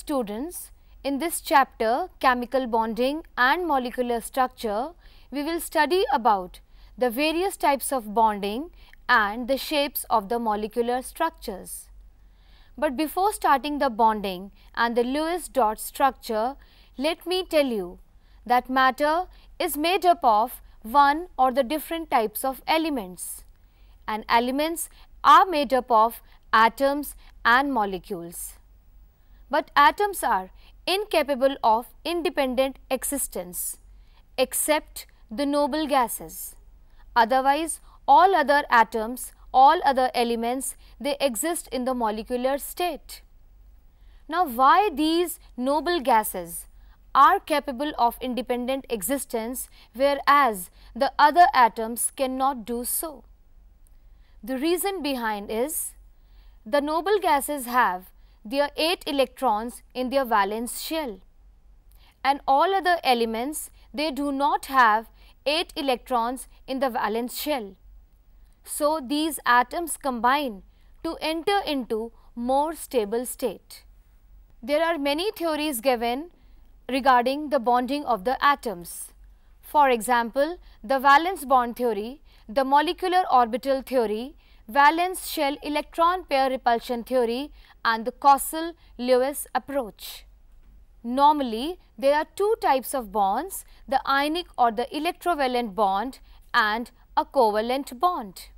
students, in this chapter chemical bonding and molecular structure, we will study about the various types of bonding and the shapes of the molecular structures. But before starting the bonding and the Lewis dot structure, let me tell you that matter is made up of one or the different types of elements, and elements are made up of atoms and molecules. But atoms are incapable of independent existence except the noble gases. Otherwise, all other atoms, all other elements, they exist in the molecular state. Now, why these noble gases are capable of independent existence, whereas the other atoms cannot do so? The reason behind is the noble gases have their 8 electrons in their valence shell, and all other elements, they do not have 8 electrons in the valence shell. So, these atoms combine to enter into more stable state. There are many theories given regarding the bonding of the atoms. For example, the valence bond theory, the molecular orbital theory, valence shell electron pair repulsion theory and the Cossel-Lewis approach. Normally, there are two types of bonds, the ionic or the electrovalent bond and a covalent bond.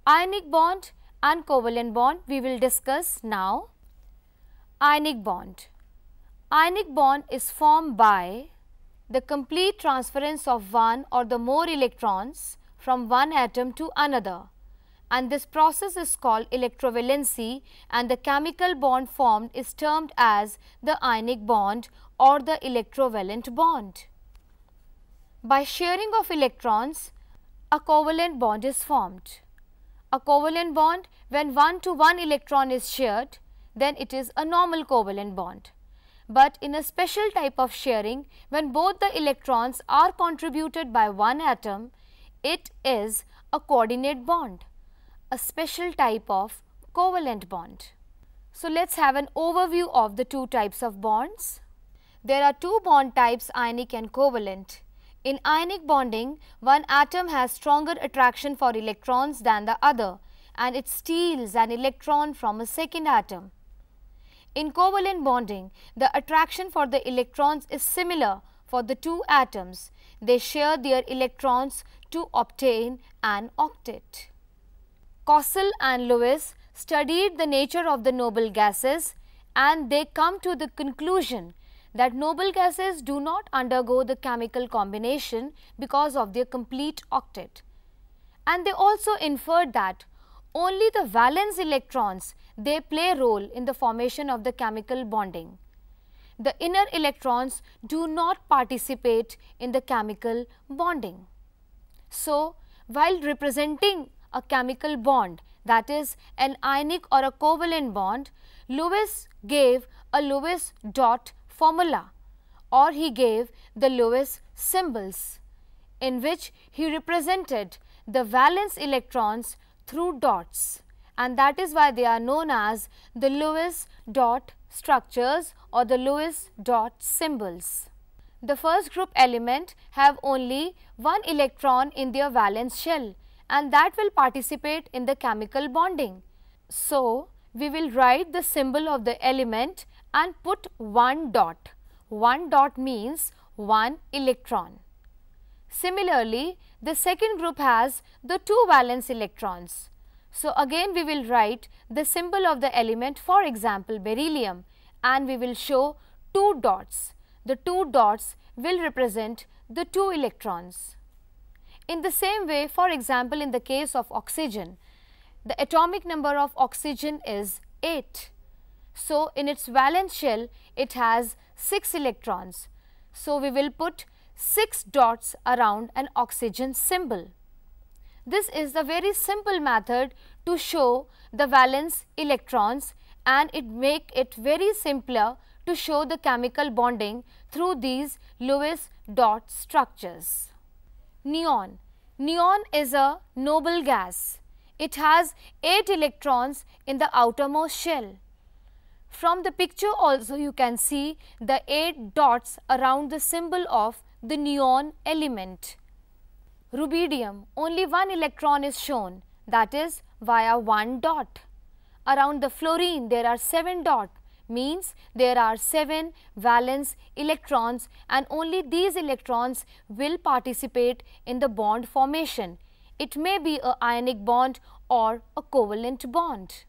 Ionic bond and covalent bond we will discuss now. Ionic bond. Ionic bond is formed by the complete transference of one or the more electrons from one atom to another, and this process is called electrovalency, and the chemical bond formed is termed as the ionic bond or the electrovalent bond. By sharing of electrons, a covalent bond is formed. A covalent bond, when 1 to 1 electron is shared, then it is a normal covalent bond. But in a special type of sharing, when both the electrons are contributed by one atom, it is a coordinate bond, a special type of covalent bond. So, let us have an overview of the two types of bonds. There are two bond types, ionic and covalent. In ionic bonding, one atom has stronger attraction for electrons than the other, and it steals an electron from a second atom. In covalent bonding, the attraction for the electrons is similar for the two atoms. They share their electrons to obtain an octet. Cossel and Lewis studied the nature of the noble gases, and they come to the conclusion that noble gases do not undergo the chemical combination because of their complete octet. And they also inferred that only the valence electrons, they play a role in the formation of the chemical bonding. The inner electrons do not participate in the chemical bonding. So, while representing a chemical bond, that is an ionic or a covalent bond, Lewis gave a Lewis dot formula, or he gave the Lewis symbols, in which he represented the valence electrons through dots, and that is why they are known as the Lewis dot structures or the Lewis dot symbols. The first group element have only one electron in their valence shell, and that will participate in the chemical bonding. So, we will write the symbol of the element and put one dot. One dot means one electron. Similarly, the second group has the two valence electrons. So, again we will write the symbol of the element, for example beryllium, and we will show two dots. The two dots will represent the two electrons. In the same way, for example, in the case of oxygen, the atomic number of oxygen is 8. So, in its valence shell it has 6 electrons. So, we will put 6 dots around an oxygen symbol. This is the very simple method to show the valence electrons, and it make it very simpler to show the chemical bonding through these Lewis dot structures. Neon. Neon is a noble gas. It has 8 electrons in the outermost shell. From the picture also you can see the 8 dots around the symbol of the neon element. Rubidium, only one electron is shown, that is via 1 dot. Around the fluorine there are 7 dots, means there are 7 valence electrons and only these electrons will participate in the bond formation. It may be a ionic bond or a covalent bond.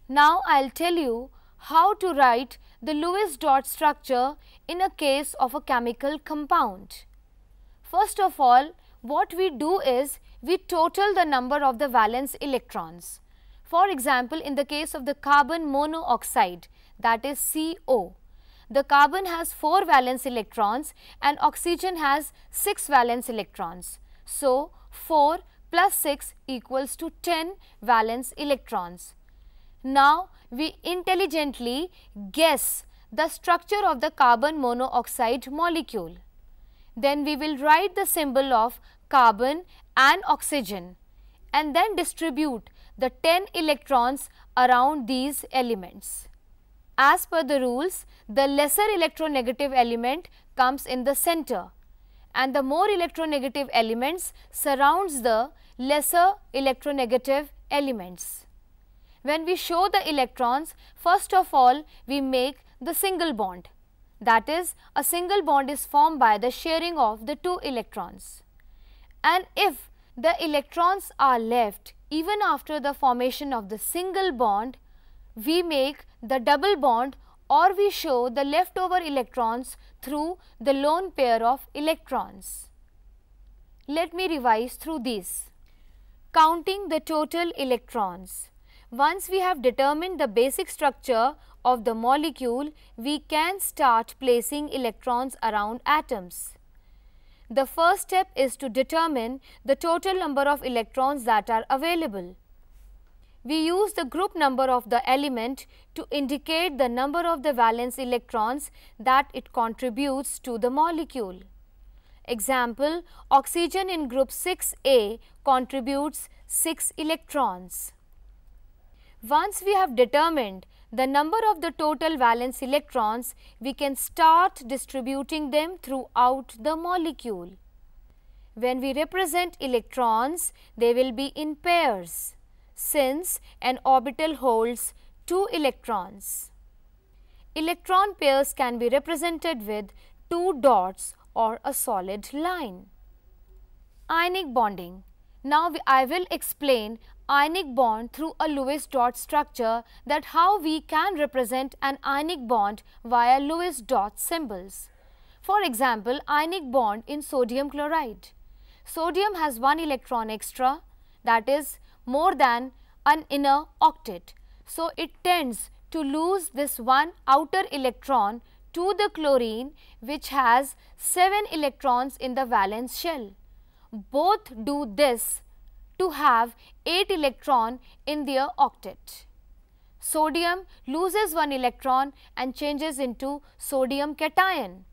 Now I will tell you how to write the Lewis dot structure in a case of a chemical compound. First of all, what we do is we total the number of the valence electrons. For example, in the case of the carbon monoxide, that is CO, the carbon has 4 valence electrons and oxygen has 6 valence electrons. So, 4 plus 6 equals to 10 valence electrons. Now, we intelligently guess the structure of the carbon monoxide molecule. Then we will write the symbol of carbon and oxygen and then distribute the 10 electrons around these elements. As per the rules, the lesser electronegative element comes in the center and the more electronegative elements surrounds the lesser electronegative elements. When we show the electrons, first of all we make the single bond. That is, a single bond is formed by the sharing of the 2 electrons. And if the electrons are left even after the formation of the single bond, we make the double bond or we show the leftover electrons through the lone pair of electrons. Let me revise through these. Counting the total electrons. Once we have determined the basic structure of the molecule, we can start placing electrons around atoms. The first step is to determine the total number of electrons that are available. We use the group number of the element to indicate the number of the valence electrons that it contributes to the molecule. Example, oxygen in group 6A contributes 6 electrons. Once we have determined the number of the total valence electrons, we can start distributing them throughout the molecule. When we represent electrons, they will be in pairs, since an orbital holds 2 electrons. Electron pairs can be represented with 2 dots or a solid line. Ionic bonding. Now I will explain ionic bond through a Lewis dot structure, that how we can represent an ionic bond via Lewis dot symbols. For example, ionic bond in sodium chloride. Sodium has 1 electron extra, that is more than an inner octet. So, it tends to lose this 1 outer electron to the chlorine, which has 7 electrons in the valence shell. Both do this to have 8 electron in their octet. Sodium loses 1 electron and changes into sodium cation,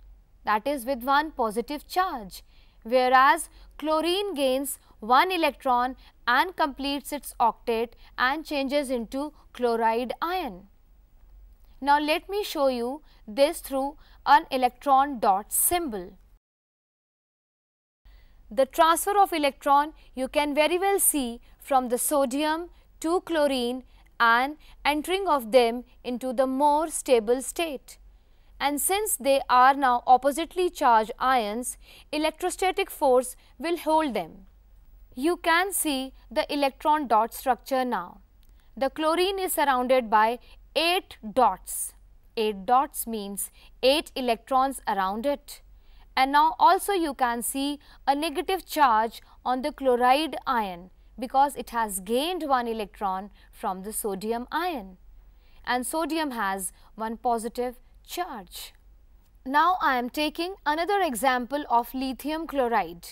that is with 1 positive charge, whereas chlorine gains 1 electron and completes its octet and changes into chloride ion. Now let me show you this through an electron dot symbol. The transfer of electron you can very well see from the sodium to chlorine and entering of them into the more stable state. And since they are now oppositely charged ions, electrostatic force will hold them. You can see the electron dot structure now. The chlorine is surrounded by 8 dots. 8 dots means 8 electrons around it. And now also you can see a negative charge on the chloride ion because it has gained 1 electron from the sodium ion, and sodium has 1 positive charge. Now I am taking another example of lithium chloride.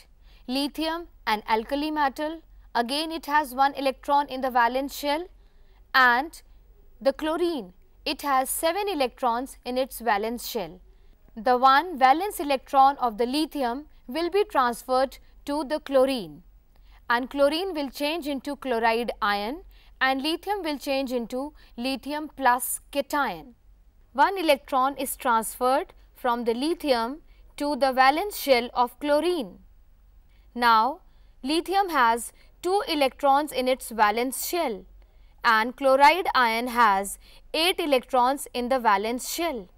Lithium, an alkali metal, again it has 1 electron in the valence shell, and the chlorine, it has 7 electrons in its valence shell. The 1 valence electron of the lithium will be transferred to the chlorine, and chlorine will change into chloride ion and lithium will change into lithium plus cation. One electron is transferred from the lithium to the valence shell of chlorine. Now, lithium has 2 electrons in its valence shell and chloride ion has 8 electrons in the valence shell.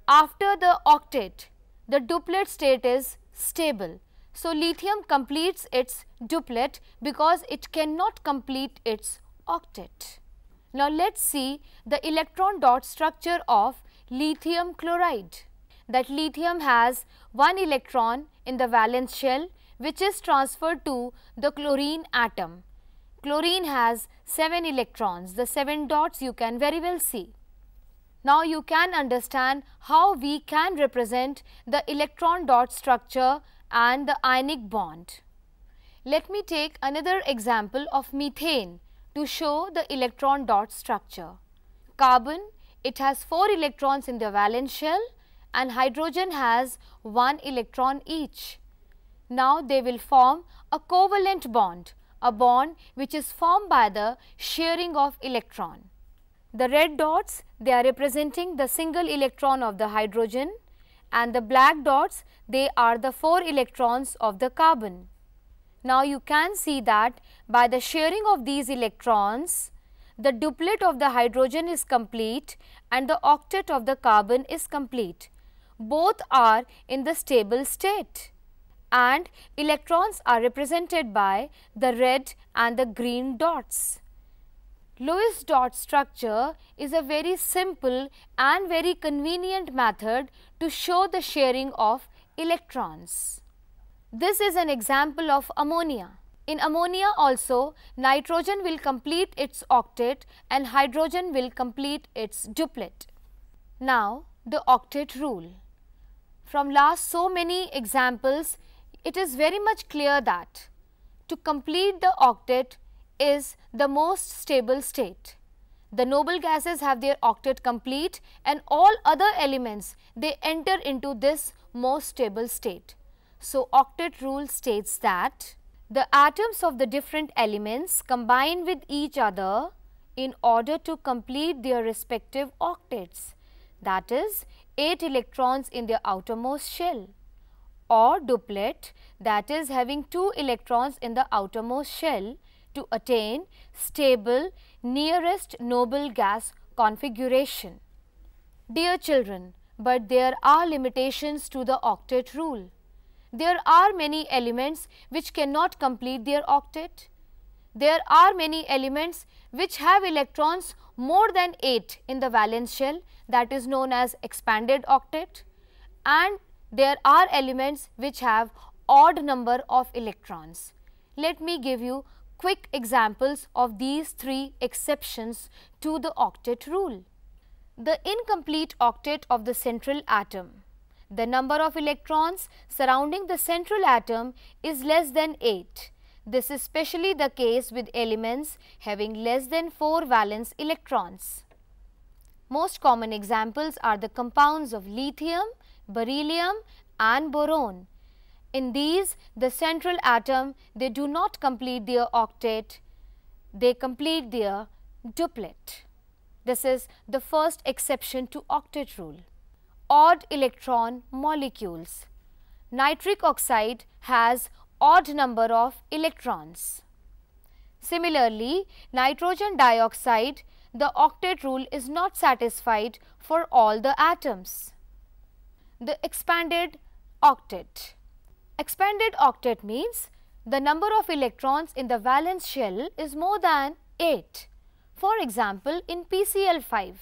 After the octet, the duplet state is stable. So, lithium completes its duplet because it cannot complete its octet. Now, let us see the electron dot structure of lithium chloride. That lithium has 1 electron in the valence shell which is transferred to the chlorine atom. Chlorine has 7 electrons, the 7 dots you can very well see. Now, you can understand how we can represent the electron dot structure and the ionic bond. Let me take another example of methane to show the electron dot structure. Carbon, it has 4 electrons in the valence shell and hydrogen has 1 electron each. Now, they will form a covalent bond, a bond which is formed by the sharing of electron. The red dots, they are representing the single electron of the hydrogen and the black dots, they are the 4 electrons of the carbon. Now, you can see that by the sharing of these electrons, the duplet of the hydrogen is complete and the octet of the carbon is complete. Both are in the stable state and electrons are represented by the red and the green dots. Lewis dot structure is a very simple and very convenient method to show the sharing of electrons. This is an example of ammonia. In ammonia also, nitrogen will complete its octet and hydrogen will complete its duplet. Now, the octet rule. From last so many examples, it is very much clear that to complete the octet is the most stable state. The noble gases have their octet complete and all other elements, they enter into this most stable state. So, octet rule states that the atoms of the different elements combine with each other in order to complete their respective octets, that is 8 electrons in their outermost shell, or duplet, that is having 2 electrons in the outermost shell to attain stable nearest noble gas configuration. Dear children, but there are limitations to the octet rule. There are many elements which cannot complete their octet. There are many elements which have electrons more than 8 in the valence shell, that is known as expanded octet, and there are elements which have odd number of electrons. Let me give you quick examples of these 3 exceptions to the octet rule. The incomplete octet of the central atom. The number of electrons surrounding the central atom is less than 8. This is especially the case with elements having less than 4 valence electrons. Most common examples are the compounds of lithium, beryllium and boron. In these, the central atom, they do not complete their octet, they complete their duplet. This is the first exception to octet rule. Odd electron molecules. Nitric oxide has odd number of electrons. Similarly, nitrogen dioxide, the octet rule is not satisfied for all the atoms. The expanded octet. Expanded octet means the number of electrons in the valence shell is more than 8. For example, in PCl5.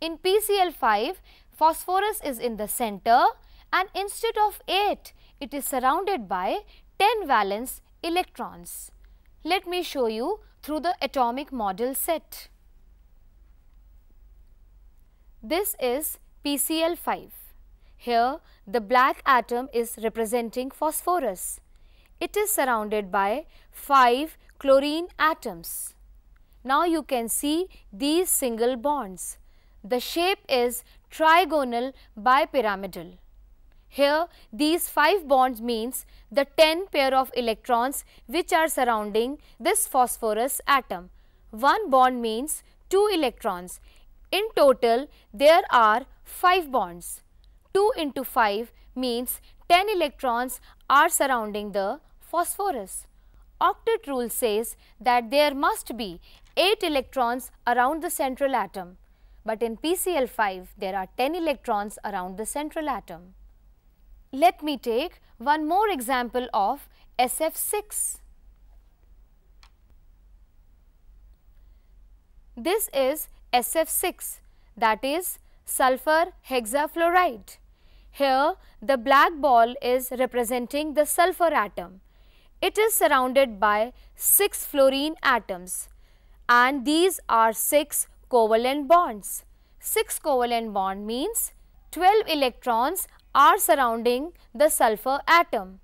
In PCl5, phosphorus is in the center and instead of 8, it is surrounded by 10 valence electrons. Let me show you through the atomic model set. This is PCl5. Here, the black atom is representing phosphorus. It is surrounded by 5 chlorine atoms. Now, you can see these single bonds. The shape is trigonal bipyramidal. Here, these 5 bonds means the 10 pair of electrons which are surrounding this phosphorus atom. One bond means 2 electrons. In total, there are 5 bonds. 2 into 5 means 10 electrons are surrounding the phosphorus. Octet rule says that there must be 8 electrons around the central atom, but in PCl5 there are 10 electrons around the central atom. Let me take one more example of SF6. This is SF6, that is sulfur hexafluoride. Here the black ball is representing the sulfur atom. It is surrounded by 6 fluorine atoms, and these are 6 covalent bonds. 6 covalent bond means 12 electrons are surrounding the sulfur atom.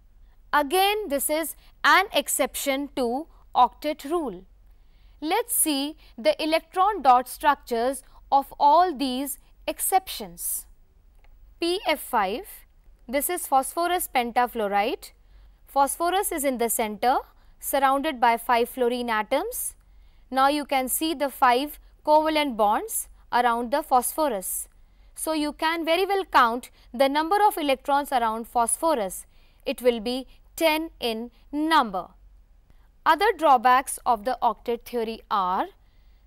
Again, this is an exception to octet rule. Let's see the electron dot structures of all these exceptions. PF5, this is phosphorus pentafluoride. Phosphorus is in the center, surrounded by 5 fluorine atoms. Now you can see the 5 covalent bonds around the phosphorus. So you can very well count the number of electrons around phosphorus. It will be 10 in number. Other drawbacks of the octet theory are,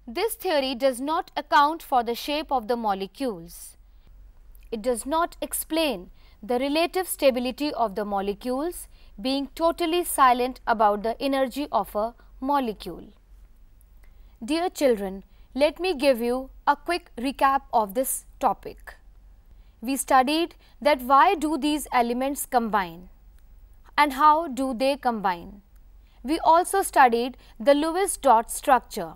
this theory does not account for the shape of the molecules. It does not explain the relative stability of the molecules, being totally silent about the energy of a molecule. Dear children, let me give you a quick recap of this topic. We studied that why do these elements combine and how do they combine. We also studied the Lewis dot structure.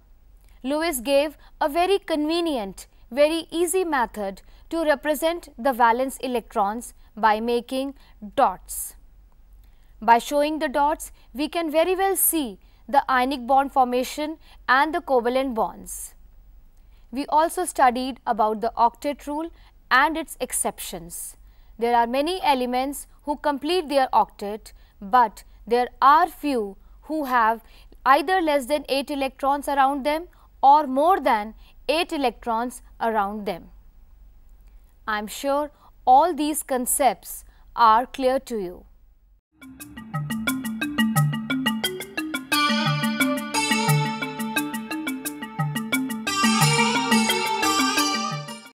Lewis gave a very convenient, very easy method to represent the valence electrons by making dots. By showing the dots, we can very well see the ionic bond formation and the covalent bonds. We also studied about the octet rule and its exceptions. There are many elements who complete their octet, but there are few who have either less than 8 electrons around them or more than 8 electrons around them. I am sure all these concepts are clear to you.